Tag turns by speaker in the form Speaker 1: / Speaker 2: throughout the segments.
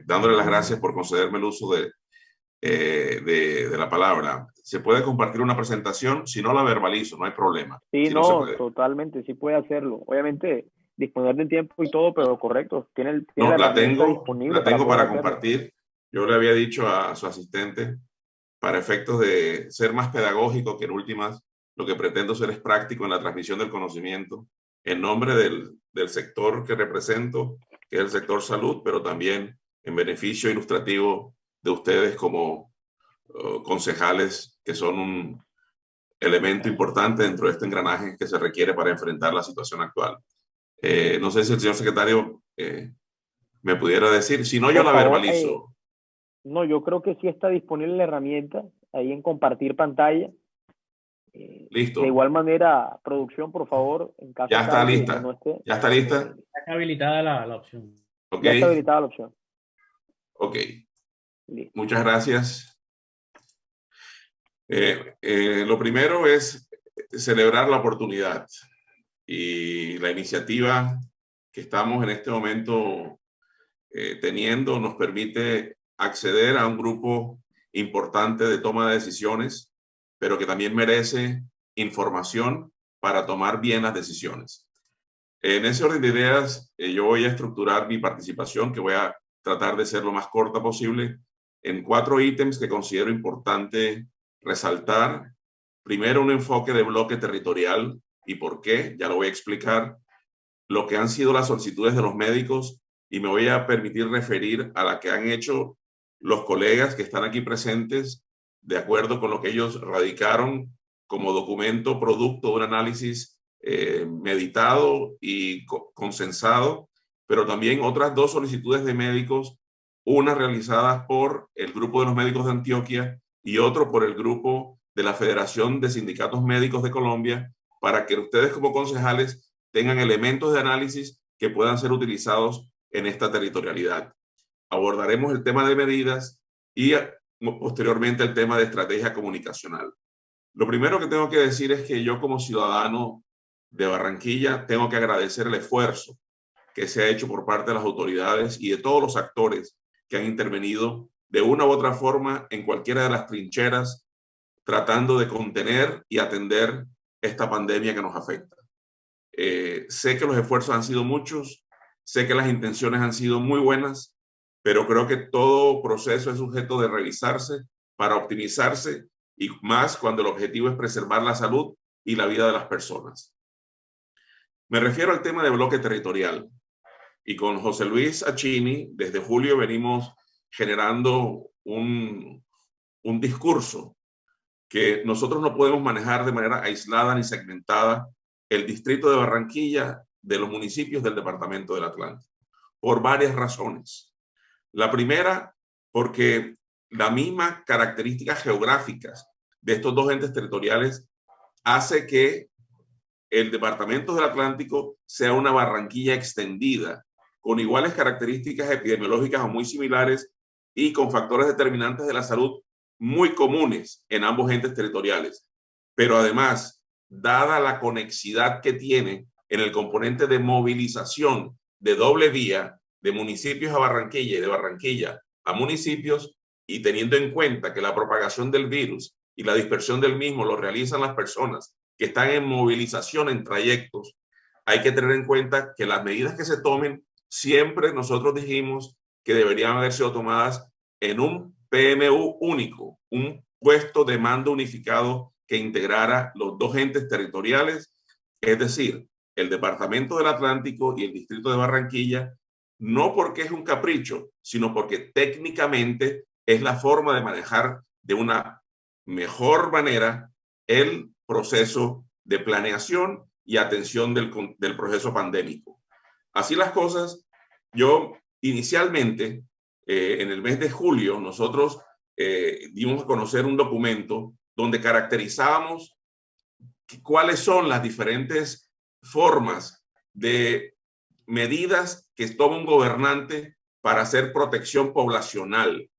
Speaker 1: Dándole las gracias por concederme el uso de la palabra. ¿Se puede compartir una presentación? Si no, la verbalizo, no hay problema.
Speaker 2: Sí,
Speaker 1: si
Speaker 2: no, totalmente, sí puede hacerlo. Obviamente, disponer del tiempo y todo, pero correcto. Tiene
Speaker 1: la tengo para compartir. Yo le había dicho a su asistente, para efectos de ser más pedagógico, que en últimas lo que pretendo ser es práctico en la transmisión del conocimiento, en nombre del sector que represento, que es el sector salud, pero también en beneficio ilustrativo de ustedes como concejales, que son un elemento importante dentro de este engranaje que se requiere para enfrentar la situación actual. No sé si el señor secretario me pudiera decir, si no, yo la verbalizo.
Speaker 2: No, yo creo que sí está disponible la herramienta ahí en compartir pantalla.
Speaker 1: Listo.
Speaker 2: De igual manera, producción, por favor, en caso
Speaker 1: ya está
Speaker 2: de
Speaker 1: lista.
Speaker 2: Que no esté,
Speaker 1: ya está lista.
Speaker 3: Está habilitada la opción.
Speaker 1: Okay.
Speaker 2: Ya está habilitada la opción.
Speaker 1: Ok.
Speaker 2: Listo.
Speaker 1: Muchas gracias. Lo primero es celebrar la oportunidad y la iniciativa que estamos en este momento teniendo nos permite acceder a un grupo importante de toma de decisiones, pero que también merece información para tomar bien las decisiones. En ese orden de ideas, yo voy a estructurar mi participación, que voy a tratar de ser lo más corta posible, en 4 ítems que considero importante resaltar. Primero, un enfoque de bloque territorial y por qué, ya lo voy a explicar. Lo que han sido las solicitudes de los médicos y me voy a permitir referir a la que han hecho los colegas que están aquí presentes de acuerdo con lo que ellos radicaron como documento producto de un análisis meditado y consensado, pero también otras 2 solicitudes de médicos, una realizada por el Grupo de los Médicos de Antioquia y otro por el Grupo de la Federación de Sindicatos Médicos de Colombia, para que ustedes como concejales tengan elementos de análisis que puedan ser utilizados en esta territorialidad. Abordaremos el tema de medidas y posteriormente el tema de estrategia comunicacional. Lo primero que tengo que decir es que yo como ciudadano de Barranquilla tengo que agradecer el esfuerzo que se ha hecho por parte de las autoridades y de todos los actores que han intervenido de una u otra forma en cualquiera de las trincheras tratando de contener y atender esta pandemia que nos afecta. Sé que los esfuerzos han sido muchos, sé que las intenciones han sido muy buenas, pero creo que todo proceso es sujeto de revisarse para optimizarse y más cuando el objetivo es preservar la salud y la vida de las personas. Me refiero al tema de bloque territorial y con José Luis Achini desde julio venimos generando un discurso que nosotros no podemos manejar de manera aislada ni segmentada el distrito de Barranquilla de los municipios del departamento del Atlántico, por varias razones. La primera, porque la misma características geográficas de estos 2 entes territoriales hace que el departamento del Atlántico sea una Barranquilla extendida, con iguales características epidemiológicas o muy similares y con factores determinantes de la salud muy comunes en ambos entes territoriales. Pero además, dada la conexidad que tiene en el componente de movilización de doble vía de municipios a Barranquilla y de Barranquilla a municipios, y teniendo en cuenta que la propagación del virus y la dispersión del mismo lo realizan las personas que están en movilización en trayectos, hay que tener en cuenta que las medidas que se tomen, siempre nosotros dijimos que deberían haber sido tomadas en un PMU único, un puesto de mando unificado que integrara los dos entes territoriales, es decir, el Departamento del Atlántico y el Distrito de Barranquilla, no porque es un capricho, sino porque técnicamente es la forma de manejar de una mejor manera el proceso de planeación y atención del proceso pandémico. Así las cosas, yo inicialmente, en el mes de julio, nosotros dimos a conocer un documento donde caracterizábamos cuáles son las diferentes formas de medidas que toma un gobernante para hacer protección poblacional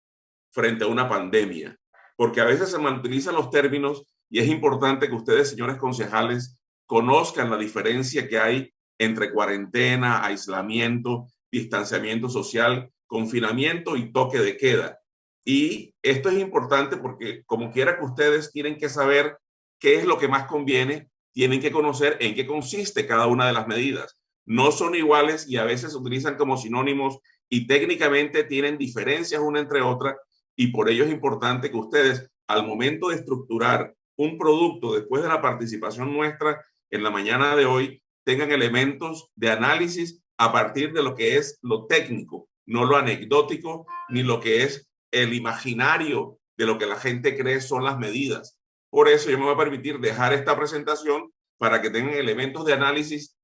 Speaker 1: frente a una pandemia. Porque a veces se utilizan los términos y es importante que ustedes, señores concejales, conozcan la diferencia que hay entre cuarentena, aislamiento, distanciamiento social, confinamiento y toque de queda. Y esto es importante porque como quiera que ustedes tienen que saber qué es lo que más conviene, tienen que conocer en qué consiste cada una de las medidas. No son iguales y a veces se utilizan como sinónimos y técnicamente tienen diferencias una entre otras, y por ello es importante que ustedes, al momento de estructurar un producto después de la participación nuestra en la mañana de hoy, tengan elementos de análisis a partir de lo que es lo técnico, no lo anecdótico, ni lo que es el imaginario de lo que la gente cree son las medidas. Por eso yo me voy a permitir dejar esta presentación para que tengan elementos de análisis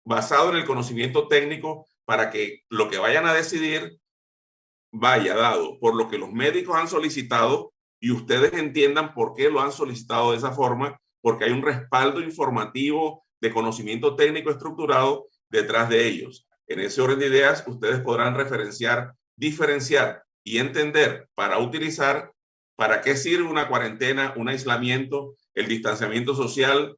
Speaker 1: basado en el conocimiento técnico para que lo que vayan a decidir vaya dado por lo que los médicos han solicitado y ustedes entiendan por qué lo han solicitado de esa forma, porque hay un respaldo informativo de conocimiento técnico estructurado detrás de ellos. En ese orden de ideas, ustedes podrán referenciar, diferenciar y entender para utilizar para qué sirve una cuarentena, un aislamiento, el distanciamiento social,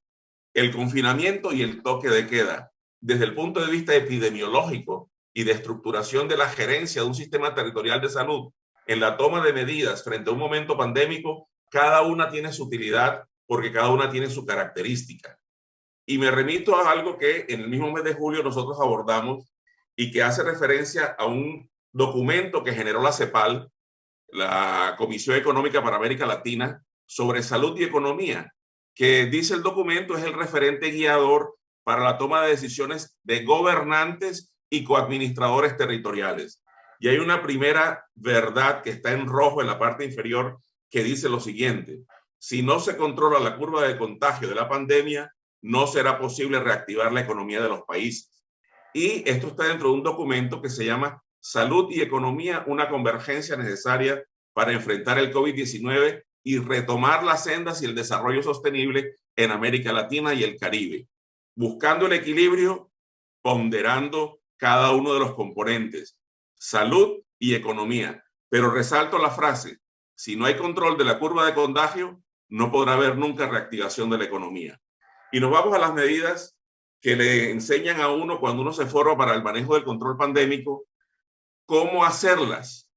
Speaker 1: el confinamiento y el toque de queda. Desde el punto de vista epidemiológico y de estructuración de la gerencia de un sistema territorial de salud en la toma de medidas frente a un momento pandémico, cada una tiene su utilidad porque cada una tiene su característica. Y me remito a algo que en el mismo mes de julio nosotros abordamos y que hace referencia a un documento que generó la CEPAL, la Comisión Económica para América Latina, sobre salud y economía, que dice el documento es el referente guiador para la toma de decisiones de gobernantes y coadministradores territoriales. Y hay una primera verdad que está en rojo en la parte inferior que dice lo siguiente: si no se controla la curva de contagio de la pandemia, no será posible reactivar la economía de los países. Y esto está dentro de un documento que se llama Salud y Economía, una convergencia necesaria para enfrentar el COVID-19 y retomar las sendas y el desarrollo sostenible en América Latina y el Caribe, buscando el equilibrio, ponderando cada uno de los componentes, salud y economía. Pero resalto la frase: si no hay control de la curva de contagio, no podrá haber nunca reactivación de la economía. Y nos vamos a las medidas que le enseñan a uno cuando uno se forma para el manejo del control pandémico, cómo hacerlas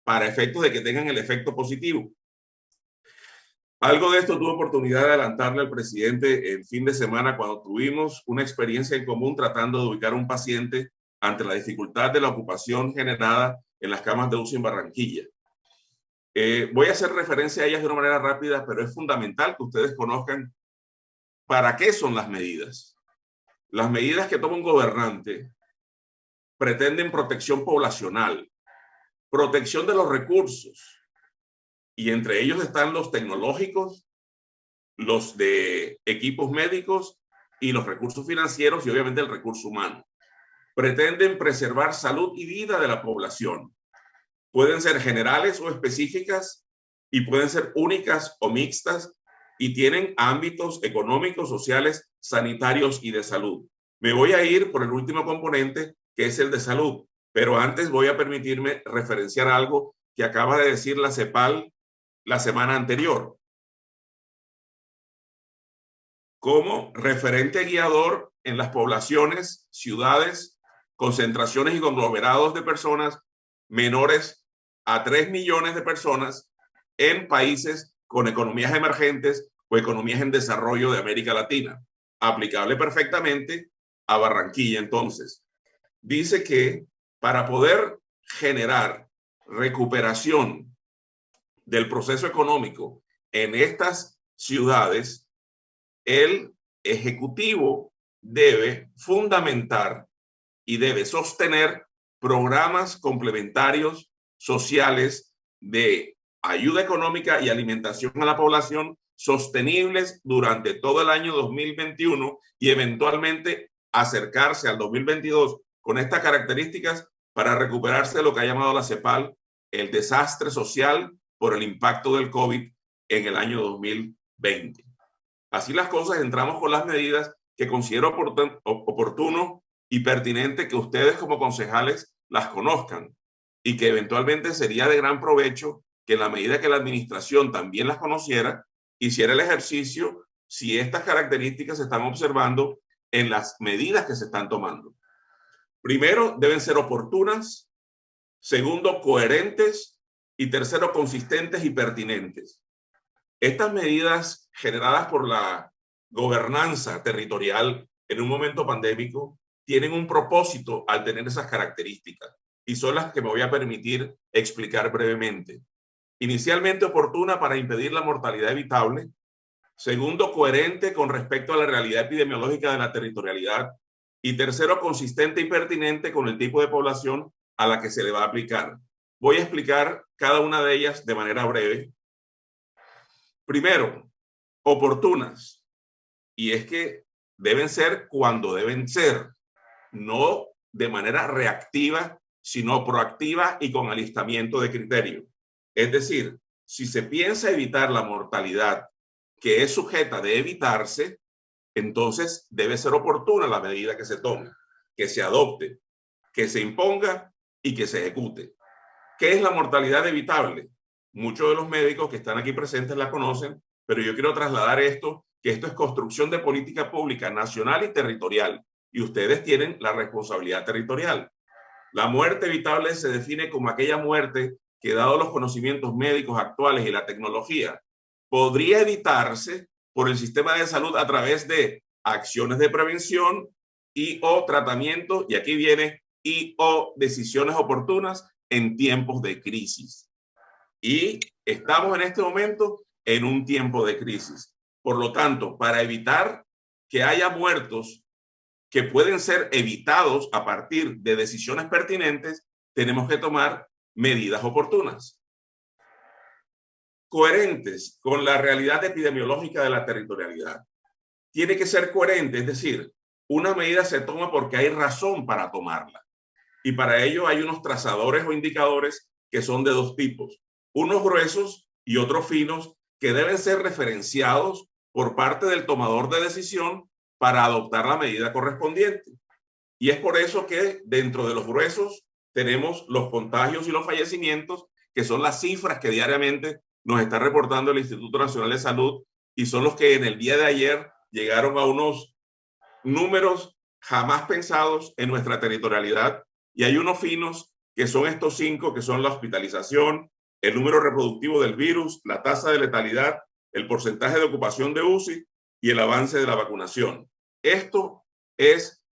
Speaker 1: para efectos de que tengan el efecto positivo. Algo de esto tuve oportunidad de adelantarle al presidente el fin de semana cuando tuvimos una experiencia en común tratando de ubicar a un paciente ante la dificultad de la ocupación generada en las camas de UCI en Barranquilla. Voy a hacer referencia a ellas de una manera rápida, pero es fundamental que ustedes conozcan para qué son las medidas. Las medidas que toma un gobernante pretenden protección poblacional, protección de los recursos, y entre ellos están los tecnológicos, los de equipos médicos y los recursos financieros y obviamente el recurso humano. Pretenden preservar salud y vida de la población. Pueden ser generales o específicas y pueden ser únicas o mixtas y tienen ámbitos económicos, sociales, sanitarios y de salud. Me voy a ir por el último componente, que es el de salud, pero antes voy a permitirme referenciar algo que acaba de decir la CEPAL la semana anterior. Como referente guiador en las poblaciones, ciudades, concentraciones y conglomerados de personas menores a 3 millones de personas en países con economías emergentes o economías en desarrollo de América Latina. Aplicable perfectamente a Barranquilla. Entonces, dice que para poder generar recuperación del proceso económico en estas ciudades, el Ejecutivo debe fundamentar y debe sostener programas complementarios sociales de ayuda económica y alimentación a la población sostenibles durante todo el año 2021 y eventualmente acercarse al 2022 con estas características para recuperarse de lo que ha llamado la CEPAL el desastre social por el impacto del COVID en el año 2020. Así las cosas, entramos con las medidas que considero oportuno y pertinente que ustedes como concejales las conozcan y que eventualmente sería de gran provecho que en la medida que la administración también las conociera, hiciera el ejercicio si estas características se están observando en las medidas que se están tomando. Primero, deben ser oportunas. Segundo, coherentes. Y tercero, consistentes y pertinentes. Estas medidas generadas por la gobernanza territorial en un momento pandémico tienen un propósito al tener esas características y son las que me voy a permitir explicar brevemente. Inicialmente, oportuna para impedir la mortalidad evitable. Segundo, coherente con respecto a la realidad epidemiológica de la territorialidad. Y tercero, consistente y pertinente con el tipo de población a la que se le va a aplicar. Voy a explicar cada una de ellas de manera breve. Primero, oportunas. Y es que deben ser cuando deben ser, no de manera reactiva, sino proactiva y con alistamiento de criterio. Es decir, si se piensa evitar la mortalidad que es sujeta de evitarse, entonces debe ser oportuna la medida que se tome, que se adopte, que se imponga y que se ejecute. ¿Qué es la mortalidad evitable? Muchos de los médicos que están aquí presentes la conocen, pero yo quiero trasladar esto, que esto es construcción de política pública nacional y territorial, y ustedes tienen la responsabilidad territorial. La muerte evitable se define como aquella muerte que, dado los conocimientos médicos actuales y la tecnología, podría evitarse por el sistema de salud a través de acciones de prevención y o tratamiento, y aquí viene, y o decisiones oportunas en tiempos de crisis. Y estamos en este momento en un tiempo de crisis. Por lo tanto, para evitar que haya muertos que pueden ser evitados a partir de decisiones pertinentes, tenemos que tomar medidas oportunas, coherentes con la realidad epidemiológica de la territorialidad. Tiene que ser coherente, es decir, una medida se toma porque hay razón para tomarla. Y para ello hay unos trazadores o indicadores que son de dos tipos, unos gruesos y otros finos, que deben ser referenciados por parte del tomador de decisión para adoptar la medida correspondiente. Y es por eso que dentro de los gruesos tenemos los contagios y los fallecimientos, que son las cifras que diariamente nos está reportando el Instituto Nacional de Salud y son los que en el día de ayer llegaron a unos números jamás pensados en nuestra territorialidad. Y hay unos finos que son estos 5, que son la hospitalización, el número reproductivo del virus, la tasa de letalidad, el porcentaje de ocupación de UCI y el avance de la vacunación. Esto es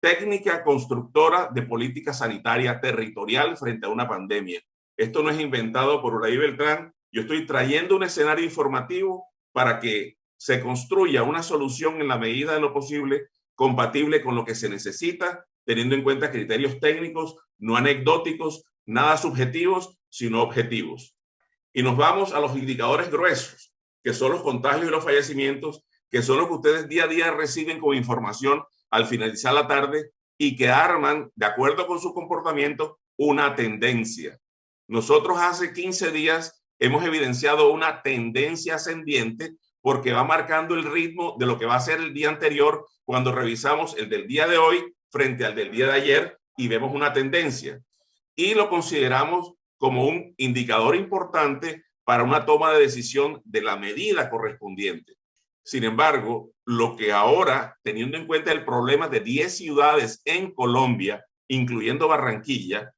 Speaker 1: técnica constructora de política sanitaria territorial frente a una pandemia. Esto no es inventado por Uraí Beltrán. Yo estoy trayendo un escenario informativo para que se construya una solución en la medida de lo posible compatible con lo que se necesita, teniendo en cuenta criterios técnicos, no anecdóticos, nada subjetivos, sino objetivos. Y nos vamos a los indicadores gruesos, que son los contagios y los fallecimientos, que son los que ustedes día a día reciben como información al finalizar la tarde y que arman, de acuerdo con su comportamiento, una tendencia. Nosotros hace 15 días hemos evidenciado una tendencia ascendiente porque va marcando el ritmo de lo que va a ser el día anterior cuando revisamos el del día de hoy frente al del día de ayer y vemos una tendencia. Y lo consideramos como un indicador importante para una toma de decisión de la medida correspondiente. Sin embargo, lo que ahora, teniendo en cuenta el problema de 10 ciudades en Colombia, incluyendo Barranquilla,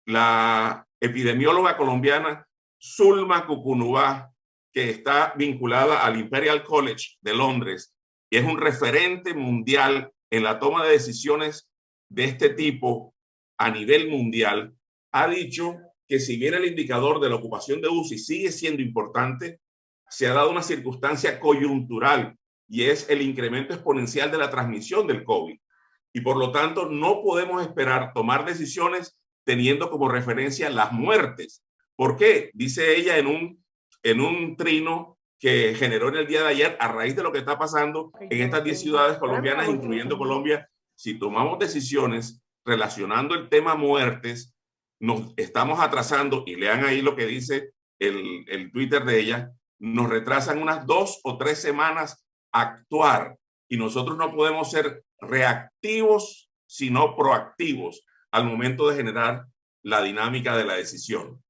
Speaker 1: la epidemióloga colombiana Zulma Cucunubá, que está vinculada al Imperial College de Londres, y es un referente mundial en la toma de decisiones de este tipo a nivel mundial, ha dicho que si bien el indicador de la ocupación de UCI sigue siendo importante, se ha dado una circunstancia coyuntural y es el incremento exponencial de la transmisión del COVID. Y por lo tanto, no podemos esperar tomar decisiones teniendo como referencia las muertes. ¿Por qué? Dice ella en un trino que generó en el día de ayer a raíz de lo que está pasando en estas 10 ciudades colombianas, incluyendo Colombia. Si tomamos decisiones relacionando el tema muertes, nos estamos atrasando, y lean ahí lo que dice el Twitter de ella, nos retrasan unas 2 o 3 semanas a actuar, y nosotros no podemos ser reactivos, sino proactivos al momento de generar la dinámica de la decisión.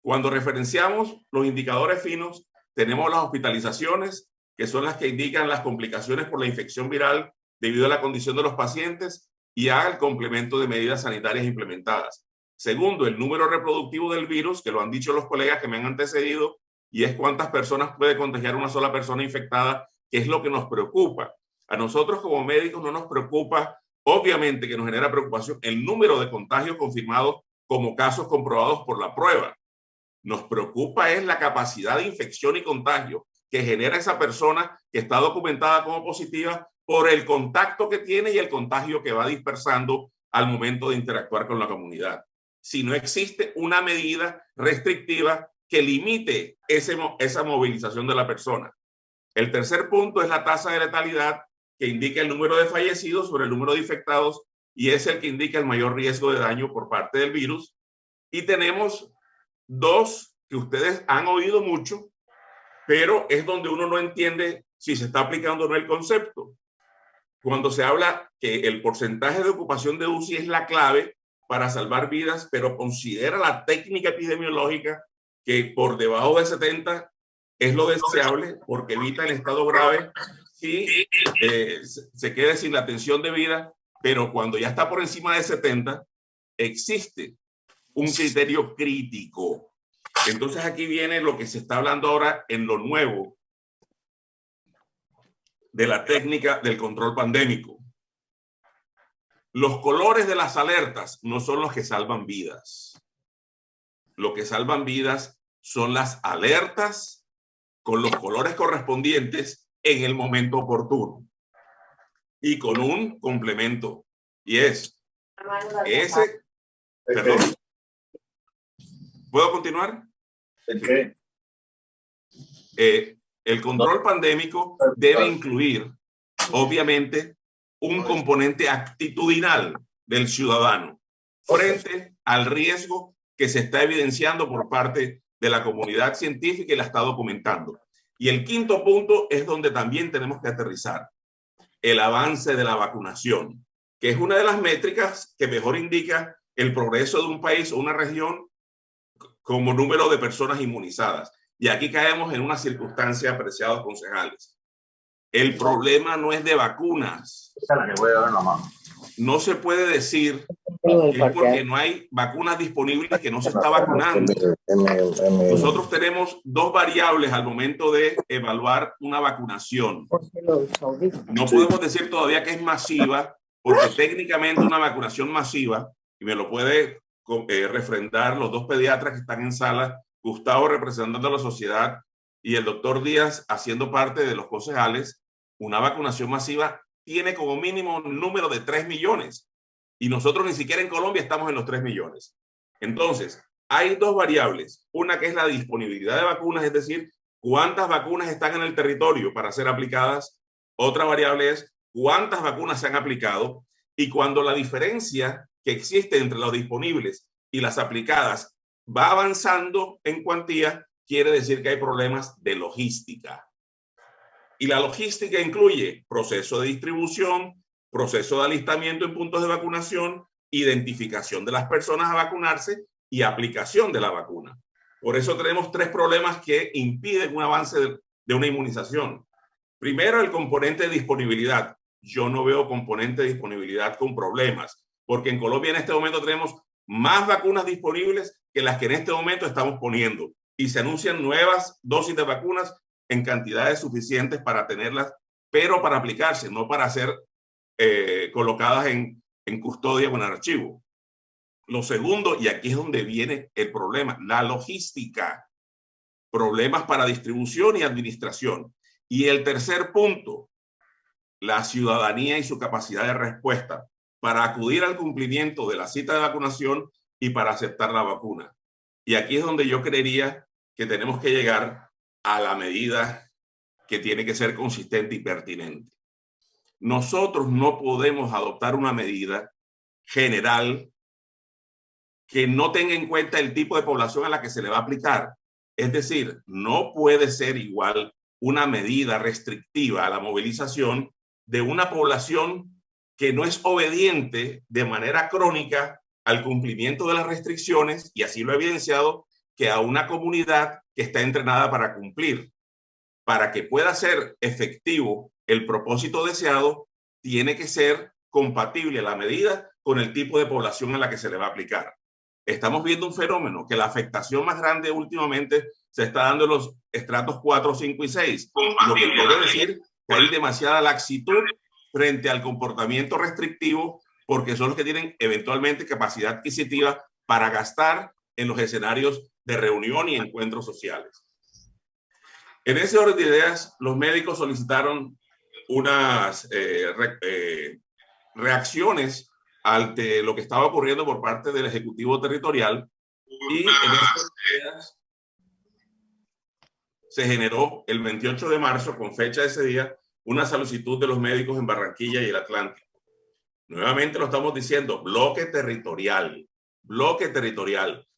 Speaker 1: Cuando referenciamos los indicadores finos, tenemos las hospitalizaciones, que son las que indican las complicaciones por la infección viral debido a la condición de los pacientes y al complemento de medidas sanitarias implementadas. Segundo, el número reproductivo del virus, que lo han dicho los colegas que me han antecedido, y es cuántas personas puede contagiar una sola persona infectada, que es lo que nos preocupa. A nosotros como médicos no nos preocupa, obviamente que nos genera preocupación el número de contagios confirmados como casos comprobados por la prueba. Nos preocupa es la capacidad de infección y contagio que genera esa persona que está documentada como positiva por el contacto que tiene y el contagio que va dispersando al momento de interactuar con la comunidad. Si no existe una medida restrictiva que limite esa movilización de la persona. El tercer punto es la tasa de letalidad, que indica el número de fallecidos sobre el número de infectados y es el que indica el mayor riesgo de daño por parte del virus. Y tenemos dos que ustedes han oído mucho, pero es donde uno no entiende si se está aplicando o no el concepto. Cuando se habla que el porcentaje de ocupación de UCI es la clave para salvar vidas, pero considera la técnica epidemiológica que por debajo de 70 es lo deseable porque evita el estado grave si se quede sin la atención debida, pero cuando ya está por encima de 70 existe un criterio crítico. Entonces aquí viene lo que se está hablando ahora en lo nuevo de la técnica del control pandémico. Los colores de las alertas no son los que salvan vidas. Lo que salvan vidas son las alertas con los colores correspondientes en el momento oportuno y con un complemento. Y es ese... Perdón. ¿Puedo continuar? El control pandémico debe incluir, obviamente, un componente actitudinal del ciudadano frente al riesgo que se está evidenciando por parte de la comunidad científica y la está documentando. Y el quinto punto es donde también tenemos que aterrizar: el avance de la vacunación, que es una de las métricas que mejor indica el progreso de un país o una región como número de personas inmunizadas. Y aquí caemos en una circunstancia, apreciados concejales. El problema no es de vacunas. No se puede decir que es porque no hay vacunas disponibles que no se está vacunando. Nosotros tenemos dos variables al momento de evaluar una vacunación. No podemos decir todavía que es masiva, porque técnicamente una vacunación masiva, y me lo puede refrendar los dos pediatras que están en sala, Gustavo representando a la sociedad y el doctor Díaz haciendo parte de los concejales, una vacunación masiva tiene como mínimo un número de 3 millones y nosotros ni siquiera en Colombia estamos en los 3 millones. Entonces, hay dos variables, una que es la disponibilidad de vacunas, es decir, cuántas vacunas están en el territorio para ser aplicadas. Otra variable es cuántas vacunas se han aplicado, y cuando la diferencia que existe entre los disponibles y las aplicadas va avanzando en cuantía, quiere decir que hay problemas de logística. Y la logística incluye proceso de distribución, proceso de alistamiento en puntos de vacunación, identificación de las personas a vacunarse y aplicación de la vacuna. Por eso tenemos tres problemas que impiden un avance de una inmunización. Primero, el componente de disponibilidad. Yo no veo componente de disponibilidad con problemas, porque en Colombia en este momento tenemos más vacunas disponibles que las que en este momento estamos poniendo, y se anuncian nuevas dosis de vacunas en cantidades suficientes para tenerlas, pero para aplicarse, no para hacer colocadas en custodia o en archivo. Lo segundo, y aquí es donde viene el problema, la logística, problemas para distribución y administración. Y el tercer punto, la ciudadanía y su capacidad de respuesta para acudir al cumplimiento de la cita de vacunación y para aceptar la vacuna. Y aquí es donde yo creería que tenemos que llegar a la medida que tiene que ser consistente y pertinente. Nosotros no podemos adoptar una medida general que no tenga en cuenta el tipo de población a la que se le va a aplicar. Es decir, no puede ser igual una medida restrictiva a la movilización de una población que no es obediente de manera crónica al cumplimiento de las restricciones, y así lo he evidenciado, que a una comunidad que está entrenada para cumplir. Para que pueda ser efectivo el propósito deseado, tiene que ser compatible la medida con el tipo de población a la que se le va a aplicar. Estamos viendo un fenómeno que la afectación más grande últimamente se está dando en los estratos 4, 5 y 6. Lo que quiere decir que hay demasiada laxitud frente al comportamiento restrictivo, porque son los que tienen eventualmente capacidad adquisitiva para gastar en los escenarios de reunión y encuentros sociales. En ese orden de ideas, los médicos solicitaron unas reacciones ante lo que estaba ocurriendo por parte del Ejecutivo Territorial, y en esas ideas se generó el 28 de marzo, con fecha de ese día, una solicitud de los médicos en Barranquilla y el Atlántico. Nuevamente lo estamos diciendo, bloque territorial,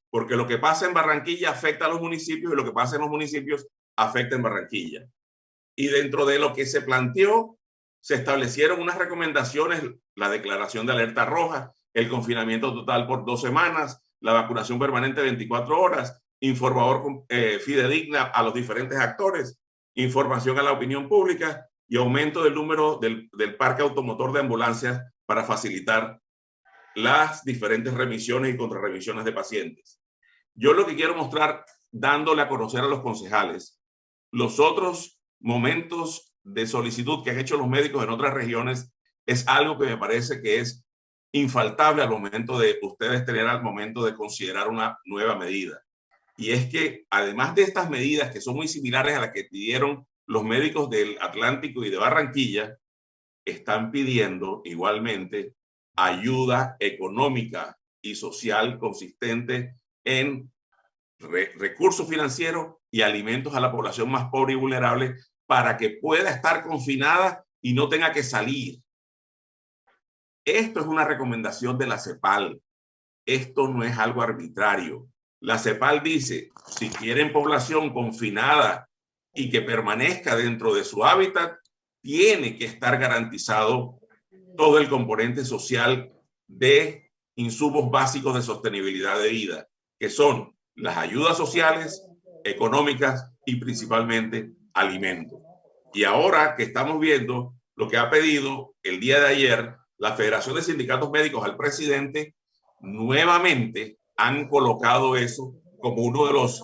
Speaker 1: porque lo que pasa en Barranquilla afecta a los municipios y lo que pasa en los municipios afecta en Barranquilla. Y dentro de lo que se planteó, se establecieron unas recomendaciones: la declaración de alerta roja, el confinamiento total por 2 semanas, la vacunación permanente 24 horas, informador fidedigna a los diferentes actores, información a la opinión pública y aumento del número del parque automotor de ambulancias para facilitar las diferentes remisiones y contrarremisiones de pacientes. Yo lo que quiero mostrar, dándole a conocer a los concejales los otros momentos de solicitud que han hecho los médicos en otras regiones, es algo que me parece que es infaltable al momento de ustedes tener al momento de considerar una nueva medida. Y es que además de estas medidas que son muy similares a las que pidieron los médicos del Atlántico y de Barranquilla, están pidiendo igualmente ayuda económica y social consistente en recursos financieros y alimentos a la población más pobre y vulnerable para que pueda estar confinada y no tenga que salir. Esto es una recomendación de la CEPAL. Esto no es algo arbitrario. La CEPAL dice, si quieren población confinada y que permanezca dentro de su hábitat, tiene que estar garantizado todo el componente social de insumos básicos de sostenibilidad de vida, que son las ayudas sociales, económicas y principalmente alimentos. Y ahora que estamos viendo lo que ha pedido el día de ayer la Federación de Sindicatos Médicos al presidente, nuevamente han colocado eso como uno de los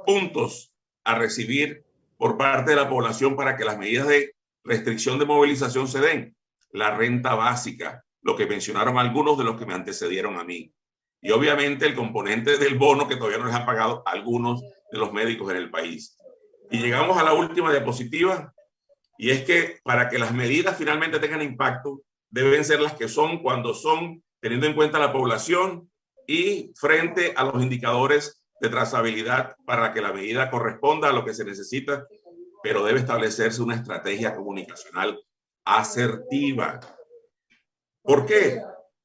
Speaker 1: puntos a recibir por parte de la población para que las medidas de restricción de movilización se den. La renta básica, lo que mencionaron algunos de los que me antecedieron a mí. Y obviamente el componente del bono que todavía no les han pagado a algunos de los médicos en el país. Y llegamos a la última diapositiva, y es que para que las medidas finalmente tengan impacto, deben ser las que son cuando son, teniendo en cuenta la población y frente a los indicadores de trazabilidad para que la medida corresponda a lo que se necesita, pero debe establecerse una estrategia comunicacional asertiva. ¿Por qué?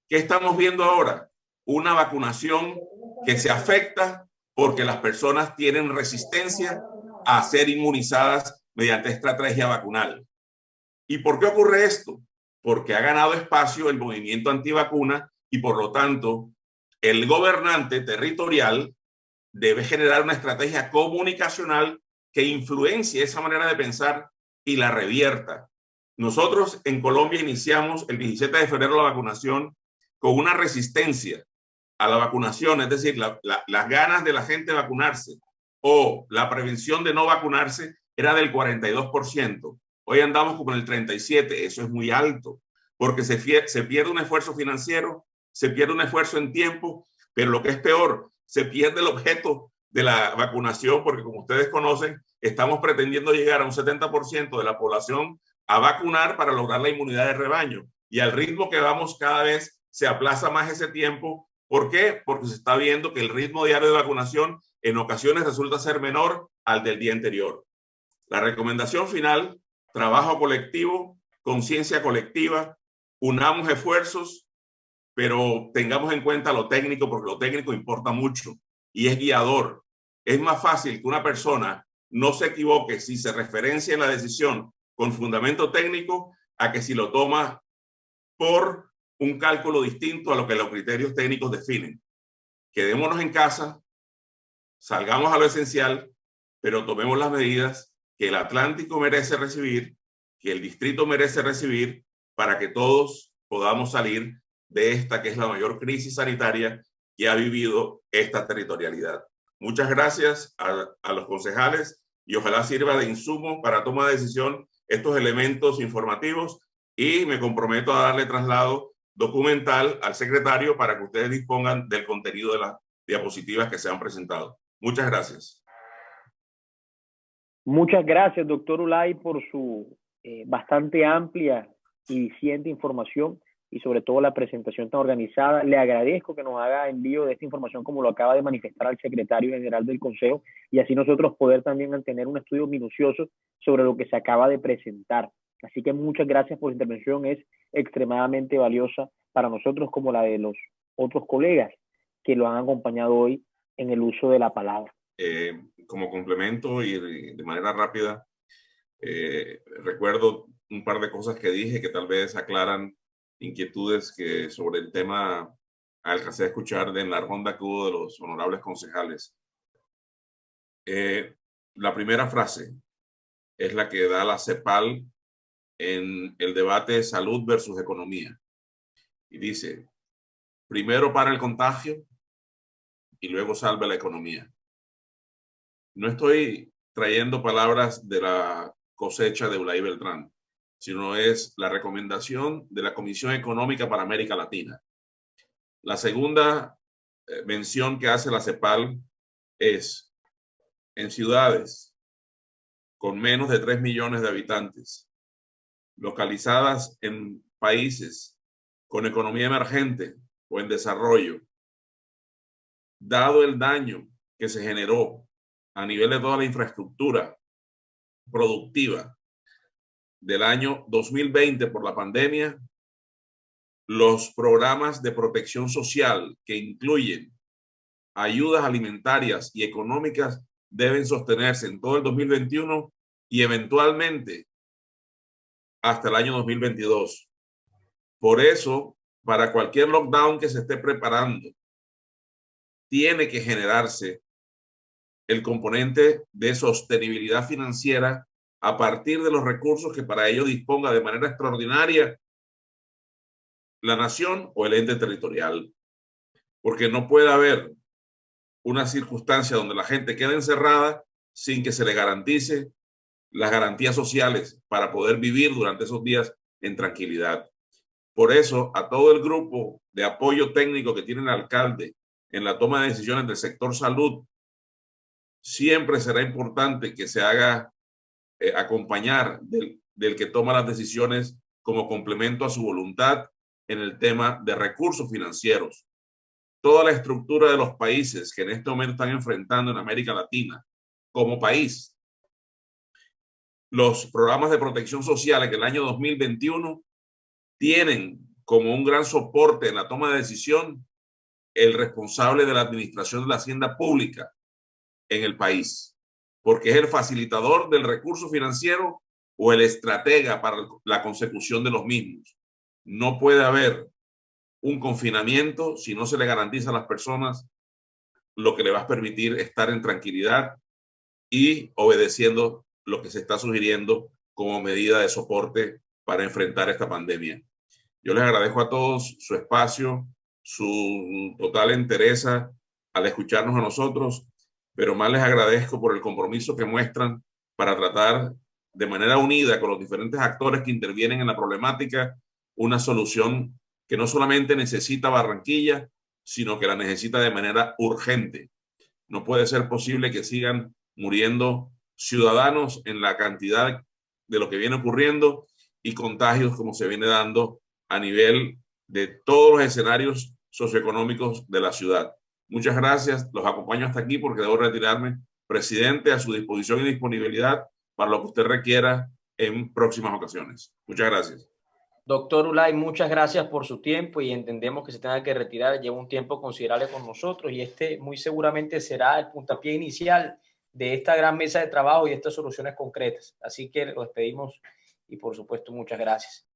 Speaker 1: ¿Qué estamos viendo ahora? Una vacunación que se afecta porque las personas tienen resistencia a ser inmunizadas mediante estrategia vacunal. ¿Y por qué ocurre esto? Porque ha ganado espacio el movimiento antivacuna y por lo tanto el gobernante territorial debe generar una estrategia comunicacional que influencie esa manera de pensar y la revierta. Nosotros en Colombia iniciamos el 17 de febrero la vacunación con una resistencia a la vacunación, es decir, las ganas de la gente de vacunarse o la prevención de no vacunarse era del 42%. Hoy andamos con el 37%, eso es muy alto. porque se pierde un esfuerzo financiero, se pierde un esfuerzo en tiempo, pero lo que es peor, se pierde el objeto de la vacunación, porque como ustedes conocen, estamos pretendiendo llegar a un 70% de la población a vacunar para lograr la inmunidad de rebaño. Y al ritmo que vamos, cada vez se aplaza más ese tiempo. ¿Por qué? Porque se está viendo que el ritmo diario de vacunación en ocasiones resulta ser menor al del día anterior. La recomendación final: trabajo colectivo, conciencia colectiva, unamos esfuerzos, pero tengamos en cuenta lo técnico, porque lo técnico importa mucho y es guiador. Es más fácil que una persona no se equivoque si se referencia en la decisión con fundamento técnico a que si lo toma por un cálculo distinto a lo que los criterios técnicos definen. Quedémonos en casa, salgamos a lo esencial, pero tomemos las medidas que el Atlántico merece recibir, que el distrito merece recibir, para que todos podamos salir de esta que es la mayor crisis sanitaria que ha vivido esta territorialidad. Muchas gracias a los concejales y ojalá sirva de insumo para toma de decisión estos elementos informativos, y me comprometo a darle traslado documental al secretario para que ustedes dispongan del contenido de las diapositivas que se han presentado. Muchas gracias.
Speaker 2: Muchas gracias, doctor Ulay, por su bastante amplia y diciente información y sobre todo la presentación tan organizada. Le agradezco que nos haga envío de esta información como lo acaba de manifestar al secretario general del Consejo, y así nosotros poder también tener un estudio minucioso sobre lo que se acaba de presentar. Así que muchas gracias por su intervención, es extremadamente valiosa para nosotros como la de los otros colegas que lo han acompañado hoy en el uso de la palabra.
Speaker 1: Como complemento y de manera rápida, recuerdo un par de cosas que dije que tal vez aclaran inquietudes que sobre el tema alcancé a escuchar en la ronda que hubo de los honorables concejales. La primera frase es la que da la CEPAL en el debate de salud versus economía. Y dice: primero para el contagio y luego salva la economía. No estoy trayendo palabras de la cosecha de Ulay Beltrán, sino es la recomendación de la Comisión Económica para América Latina. La segunda mención que hace la CEPAL es: en ciudades con menos de 3 millones de habitantes, localizadas en países con economía emergente o en desarrollo, dado el daño que se generó a nivel de toda la infraestructura productiva del año 2020 por la pandemia, los programas de protección social que incluyen ayudas alimentarias y económicas deben sostenerse en todo el 2021 y eventualmente hasta el año 2022. Por eso, para cualquier lockdown que se esté preparando, tiene que generarse el componente de sostenibilidad financiera a partir de los recursos que para ello disponga de manera extraordinaria la nación o el ente territorial. Porque no puede haber una circunstancia donde la gente quede encerrada sin que se le garantice las garantías sociales para poder vivir durante esos días en tranquilidad. Por eso, a todo el grupo de apoyo técnico que tiene el alcalde en la toma de decisiones del sector salud, siempre será importante que se haga acompañar del que toma las decisiones como complemento a su voluntad en el tema de recursos financieros. Toda la estructura de los países que en este momento están enfrentando en América Latina como país los programas de protección social en el año 2021 tienen como un gran soporte en la toma de decisión el responsable de la administración de la hacienda pública en el país, porque es el facilitador del recurso financiero o el estratega para la consecución de los mismos. No puede haber un confinamiento si no se le garantiza a las personas lo que le va a permitir estar en tranquilidad y obedeciendo lo que se está sugiriendo como medida de soporte para enfrentar esta pandemia. Yo les agradezco a todos su espacio, su total interés al escucharnos a nosotros, pero más les agradezco por el compromiso que muestran para tratar de manera unida con los diferentes actores que intervienen en la problemática una solución que no solamente necesita Barranquilla, sino que la necesita de manera urgente. No puede ser posible que sigan muriendo ciudadanos en la cantidad de lo que viene ocurriendo y contagios como se viene dando a nivel de todos los escenarios socioeconómicos de la ciudad. Muchas gracias. Los acompaño hasta aquí porque debo retirarme. Presidente, a su disposición y disponibilidad para lo que usted requiera en próximas ocasiones. Muchas gracias.
Speaker 4: Doctor Ulay, muchas gracias por su tiempo y entendemos que se tenga que retirar. Lleva un tiempo considerable con nosotros y este muy seguramente será el puntapié inicial de esta gran mesa de trabajo y estas soluciones concretas. Así que lo despedimos y por supuesto muchas gracias.